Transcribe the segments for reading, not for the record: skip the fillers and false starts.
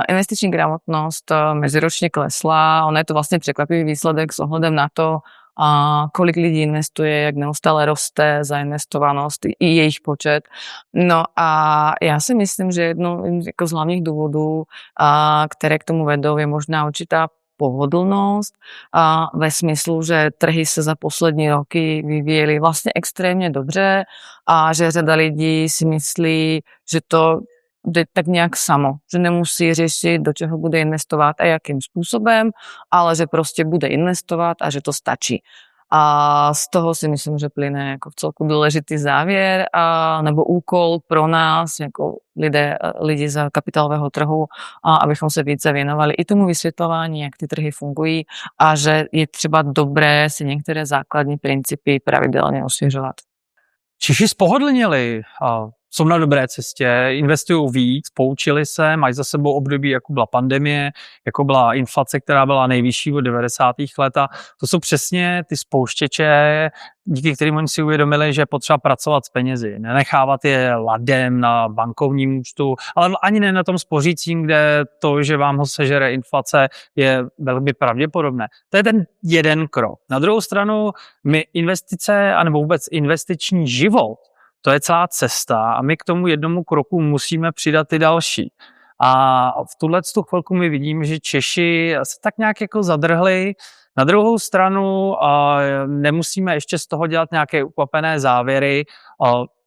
Investiční gramotnost meziročně klesla. Ono je to vlastně překvapivý výsledek s ohledem na to, kolik lidí investuje, jak neustále roste zainvestovanost i jejich počet. No a já si myslím, že jedno jako z hlavních důvodů, které k tomu vedou, je možná určitá pohodlnosť ve smyslu, že trhy se za poslední roky vyvíjely vlastně extrémně dobře a že řada lidí si myslí, že to jde tak nějak samo, že nemusí řešit, do čeho bude investovat a jakým způsobem, ale že prostě bude investovat a že to stačí. A z toho si myslím, že plyne jako v celku důležitý závěr nebo úkol pro nás, jako lidi z kapitálového trhu, abychom se více věnovali i tomu vysvětlování, jak ty trhy fungují a že je třeba dobré si některé základní principy pravidelně osvěžovat. Češi spohodlněli, jsou na dobré cestě, investují víc, poučili se, mají za sebou období, jako byla pandemie, jako byla inflace, která byla nejvyšší od 90. let a to jsou přesně ty spouštěče, díky kterým oni si uvědomili, že je potřeba pracovat s penězi, nenechávat je ladem na bankovním účtu, ale ani ne na tom spořícím, kde to, že vám ho sežere inflace, je velmi pravděpodobné. To je ten jeden krok. Na druhou stranu, my investice, anebo vůbec investiční život, to je celá cesta a my k tomu jednomu kroku musíme přidat ty další. A v tuhletu chvilku my vidíme, že Češi se tak nějak jako zadrhli. Na druhou stranu nemusíme ještě z toho dělat nějaké ukvapené závěry.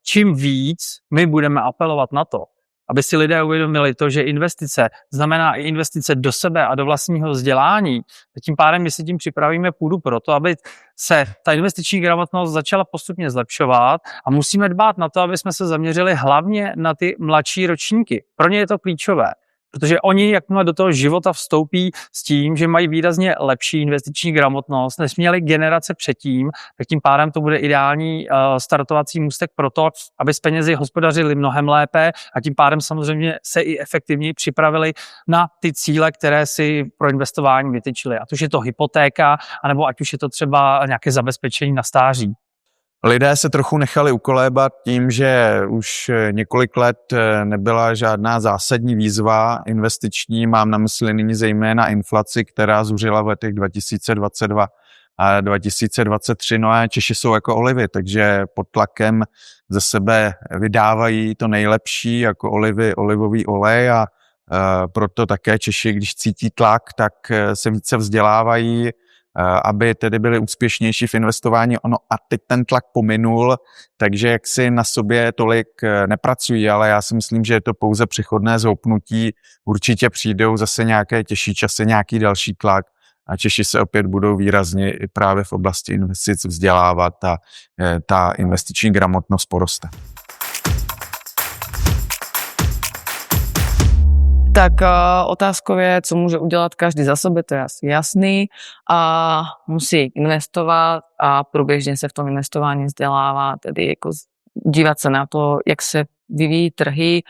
Čím víc my budeme apelovat na to, aby si lidé uvědomili to, že investice znamená i investice do sebe a do vlastního vzdělání. Tím pádem my si tím připravíme půdu pro to, aby se ta investiční gramotnost začala postupně zlepšovat a musíme dbát na to, aby jsme se zaměřili hlavně na ty mladší ročníky. Pro ně je to klíčové, protože oni, jakmile do toho života vstoupí s tím, že mají výrazně lepší investiční gramotnost, než měli generace předtím, tak tím pádem to bude ideální startovací můstek pro to, aby s penězi hospodařili mnohem lépe a tím pádem samozřejmě se i efektivněji připravili na ty cíle, které si pro investování vytyčili. Ať už je to hypotéka, anebo ať už je to třeba nějaké zabezpečení na stáří. Lidé se trochu nechali ukolébat tím, že už několik let nebyla žádná zásadní výzva investiční. Mám na mysli nyní zejména inflaci, která zuřila v letech 2022 a 2023. No a Češi jsou jako olivy, takže pod tlakem ze sebe vydávají to nejlepší jako olivy, olivový olej a proto také Češi, když cítí tlak, tak se více vzdělávají, aby tedy byli úspěšnější v investování. A teď ten tlak pominul, takže jaksi na sobě tolik nepracují, ale já si myslím, že je to pouze přechodné zhoupnutí. Určitě přijdou zase nějaké těžší časy, nějaký další tlak a Češi se opět budou výrazně i právě v oblasti investic vzdělávat a ta investiční gramotnost poroste. Tak otázkou je, co může udělat každý za sebe, to je asi jasný. A musí investovat a průběžně se v tom investování vzdělávat, tedy jako dívat se na to, jak se vyvíjí trhy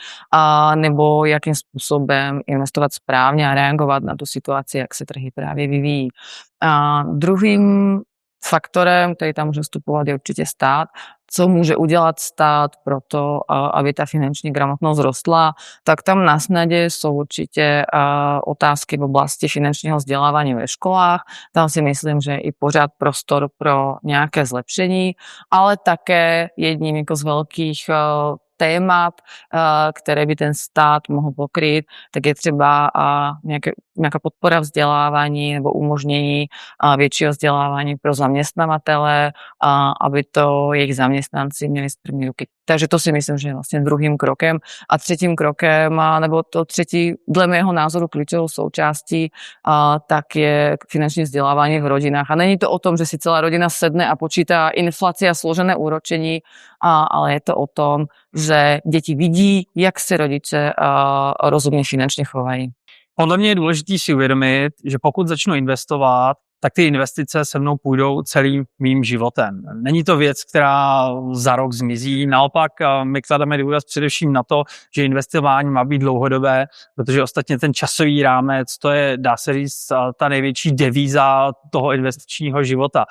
nebo jakým způsobem investovat správně a reagovat na tu situaci, jak se trhy právě vyvíjí. Druhým faktorem, který tam může vstupovat, je určitě stát. Co může udělat stát pro to, aby ta finanční gramotnost rostla, tak tam na snadě jsou určitě otázky v oblasti finančního vzdělávání ve školách. Tam si myslím, že je i pořád prostor pro nějaké zlepšení, ale také jedním jako z velkých témat, které by ten stát mohl pokrýt, tak je třeba nějaká podpora vzdělávání nebo umožnění většího vzdělávání pro zaměstnavatele, aby to jejich zaměstnanci měli z první ruky. Takže to si myslím, že je vlastně druhým krokem. A třetím krokem, nebo to třetí, dle mého názoru klíčovou součástí, tak je finanční vzdělávání v rodinách. A není to o tom, že si celá rodina sedne a počítá inflaci a složené úročení, ale je to o tom, že děti vidí, jak se rodiče rozumně finančně chovají. Podle mě je důležité si uvědomit, že pokud začnu investovat, tak ty investice se mnou půjdou celým mým životem. Není to věc, která za rok zmizí. Naopak my klademe důraz především na to, že investování má být dlouhodobé, protože ostatně ten časový rámec, to je, dá se říct, ta největší devíza toho investičního života.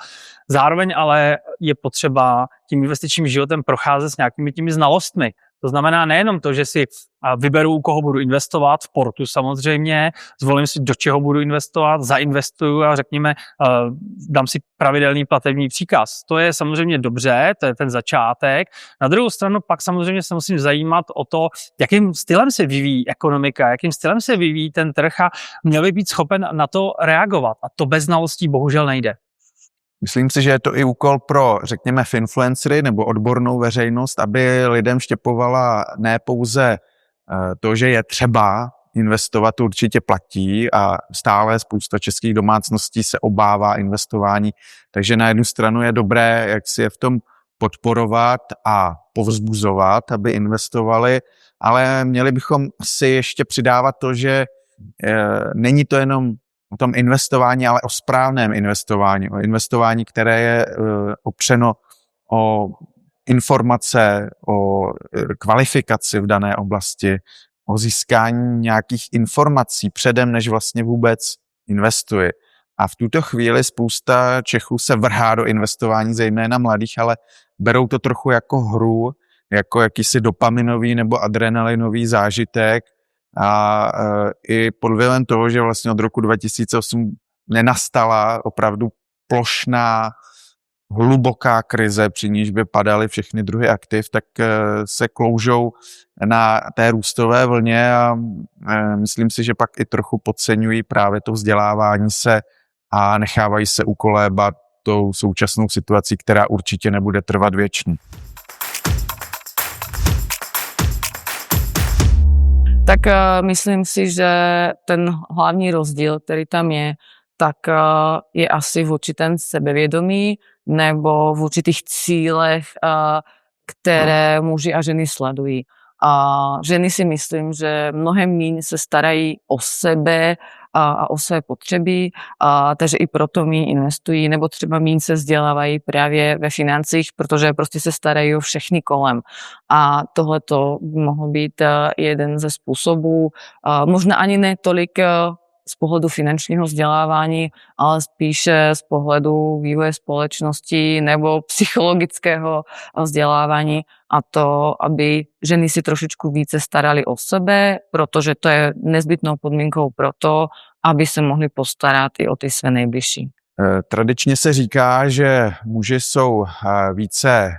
Zároveň ale je potřeba tím investičním životem procházet s nějakými těmi znalostmi. To znamená nejenom to, že si vyberu, u koho budu investovat, v portu samozřejmě, zvolím si, do čeho budu investovat, zainvestuju a řekněme, dám si pravidelný platební příkaz. To je samozřejmě dobře, to je ten začátek. Na druhou stranu pak samozřejmě se musím zajímat o to, jakým stylem se vyvíjí ekonomika, jakým stylem se vyvíjí ten trh a měl by být schopen na to reagovat. A to bez znalostí bohužel nejde. Myslím si, že je to i úkol pro, řekněme, influencery nebo odbornou veřejnost, aby lidem štěpovala ne pouze to, že je třeba investovat, určitě platí a stále spousta českých domácností se obává investování. Takže na jednu stranu je dobré, jak si je v tom podporovat a povzbuzovat, aby investovali, ale měli bychom si ještě přidávat to, že není to jenom o tom investování, ale o správném investování. O investování, které je opřeno o informace, o kvalifikaci v dané oblasti, o získání nějakých informací předem, než vlastně vůbec investuji. A v tuto chvíli spousta Čechů se vrhá do investování, zejména mladých, ale berou to trochu jako hru, jako jakýsi dopaminový nebo adrenalinový zážitek, a i pod vlivem toho, že vlastně od roku 2008 nenastala opravdu plošná, hluboká krize, při níž by padaly všechny druhy aktiv, tak se kloužou na té růstové vlně a myslím si, že pak i trochu podceňují právě to vzdělávání se a nechávají se ukolébat tou současnou situací, která určitě nebude trvat věčně. Tak myslím si, že ten hlavní rozdíl, který tam je, tak je asi v určitém sebevědomí nebo v určitých cílech, které muži a ženy sledují. A ženy si myslím, že mnohem míň se starají o sebe a o své potřeby, takže i proto míň investují, nebo třeba míň se vzdělávají právě ve financích, protože prostě se starají o všechny kolem. A tohleto by mohl být jeden ze způsobů, možná ani ne tolik z pohledu finančního vzdělávání, ale spíše z pohledu vývoje společnosti nebo psychologického vzdělávání, a to, aby ženy si trošičku více starali o sebe, protože to je nezbytnou podmínkou pro to, aby se mohli postarat i o ty své nejbližší. Tradičně se říká, že muži jsou více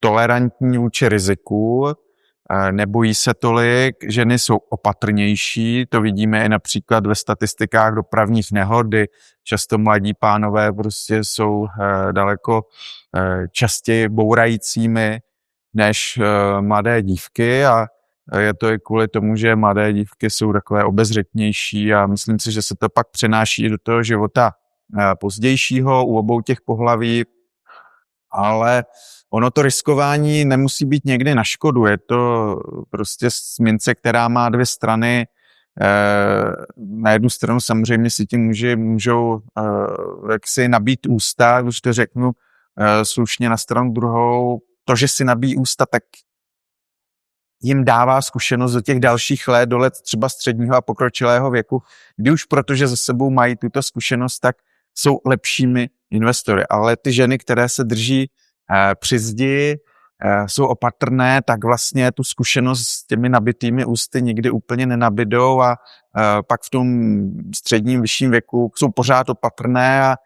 tolerantní vůči riziku, nebojí se tolik, ženy jsou opatrnější, to vidíme i například ve statistikách dopravních nehod, kdy často mladí pánové prostě jsou daleko častěji bourajícími než mladé dívky a je to i kvůli tomu, že mladé dívky jsou takové obezřetnější a myslím si, že se to pak přenáší i do toho života pozdějšího u obou těch pohlaví, ale ono to riskování nemusí být někdy na škodu, je to prostě mince, která má dvě strany. Na jednu stranu samozřejmě si ti muži můžou jaksi nabít ústa, když to řeknu slušně, na stranu druhou. To, že si nabíjí ústa, tak jim dává zkušenost do těch dalších let, do let třeba středního a pokročilého věku, kdy už protože za sebou mají tuto zkušenost, tak jsou lepšími investory. Ale ty ženy, které se drží při zdi, jsou opatrné, tak vlastně tu zkušenost s těmi nabitými ústy nikdy úplně nenabidou a pak v tom středním vyšším věku jsou pořád opatrné a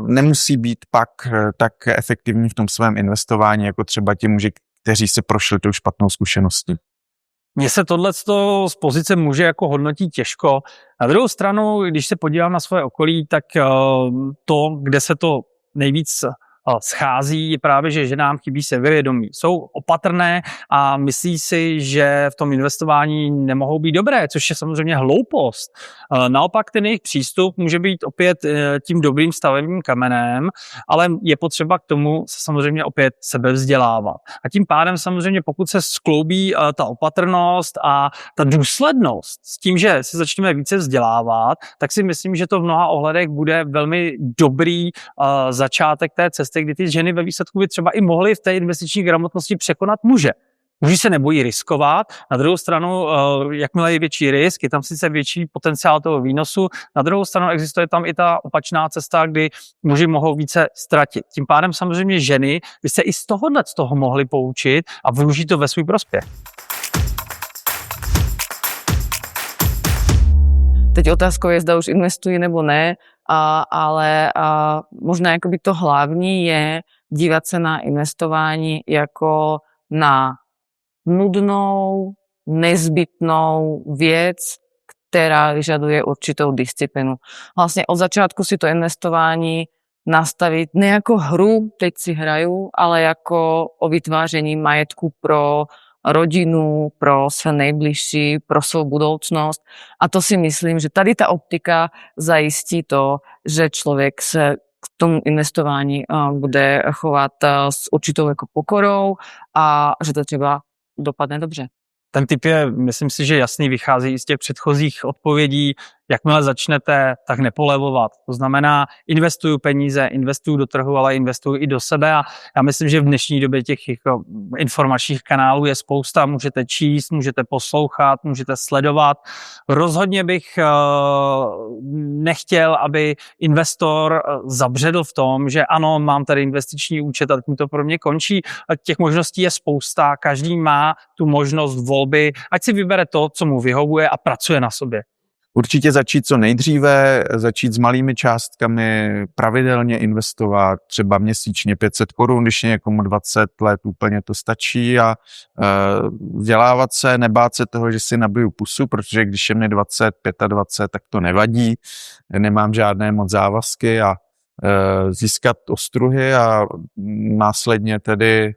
nemusí být pak tak efektivní v tom svém investování, jako třeba ti muži, kteří se prošli tou špatnou zkušeností. Mně se tohleto z pozice muže jako hodnotí těžko. Na druhou stranu, když se podívám na svoje okolí, tak to, kde se to nejvíc schází, je právě, že ženám chybí sebevědomí. Jsou opatrné a myslí si, že v tom investování nemohou být dobré, což je samozřejmě hloupost. Naopak ten jejich přístup může být opět tím dobrým stavebním kamenem, ale je potřeba k tomu se samozřejmě opět sebevzdělávat. A tím pádem samozřejmě, pokud se skloubí ta opatrnost a ta důslednost s tím, že se začneme více vzdělávat, tak si myslím, že to v mnoha ohledech bude velmi dobrý začátek té cesty, kdy ty ženy ve výsledku by třeba i mohly v té investiční gramotnosti překonat muže. muži se nebojí riskovat, na druhou stranu, jakmile je větší risk, je tam sice větší potenciál toho výnosu, na druhou stranu existuje tam i ta opačná cesta, kdy muži mohou více ztratit. Tím pádem samozřejmě ženy by se i z toho mohly poučit a využít to ve svůj prospěch. Teď otázkou je, zda už investují nebo ne, ale možná jakoby to hlavní je dívat se na investování jako na nudnou, nezbytnou věc, která vyžaduje určitou disciplinu. Vlastně od začátku si to investování nastavit ne jako hru, teď si hraju, ale jako o vytváření majetku pro rodinu, pro své nejbližší, pro svou budoucnost. A to si myslím, že tady ta optika zajistí to, že člověk se k tomu investování bude chovat s určitou jako pokorou a že to třeba dopadne dobře. Ten tip je, myslím si, že jasný, vychází i z těch předchozích odpovědí. Jakmile začnete, tak nepolevovat. To znamená, investuju peníze, investuju do trhu, ale investuju i do sebe a já myslím, že v dnešní době těch informačních kanálů je spousta. Můžete číst, můžete poslouchat, můžete sledovat. Rozhodně bych nechtěl, aby investor zabředl v tom, že ano, mám tady investiční účet a tím to pro mě končí. Těch možností je spousta, každý má tu možnost volby, ať si vybere to, co mu vyhovuje a pracuje na sobě. Určitě začít co nejdříve, začít s malými částkami, pravidelně investovat, třeba měsíčně 500 korun, když je někomu 20 let, úplně to stačí a vzdělávat se, nebát se toho, že si nabiju pusu, protože když je mě 20, 25, tak to nevadí, nemám žádné moc závazky a získat ostruhy a následně tedy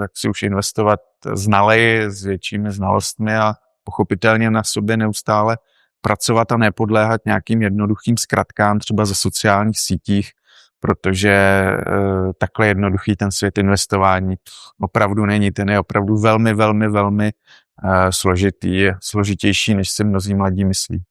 jak si už investovat znaleji s většími znalostmi a pochopitelně na sobě neustále pracovat a nepodléhat nějakým jednoduchým zkratkám třeba ze sociálních sítích, protože takhle jednoduchý ten svět investování opravdu není. Ten je opravdu velmi složitý, složitější, než si mnozí mladí myslí.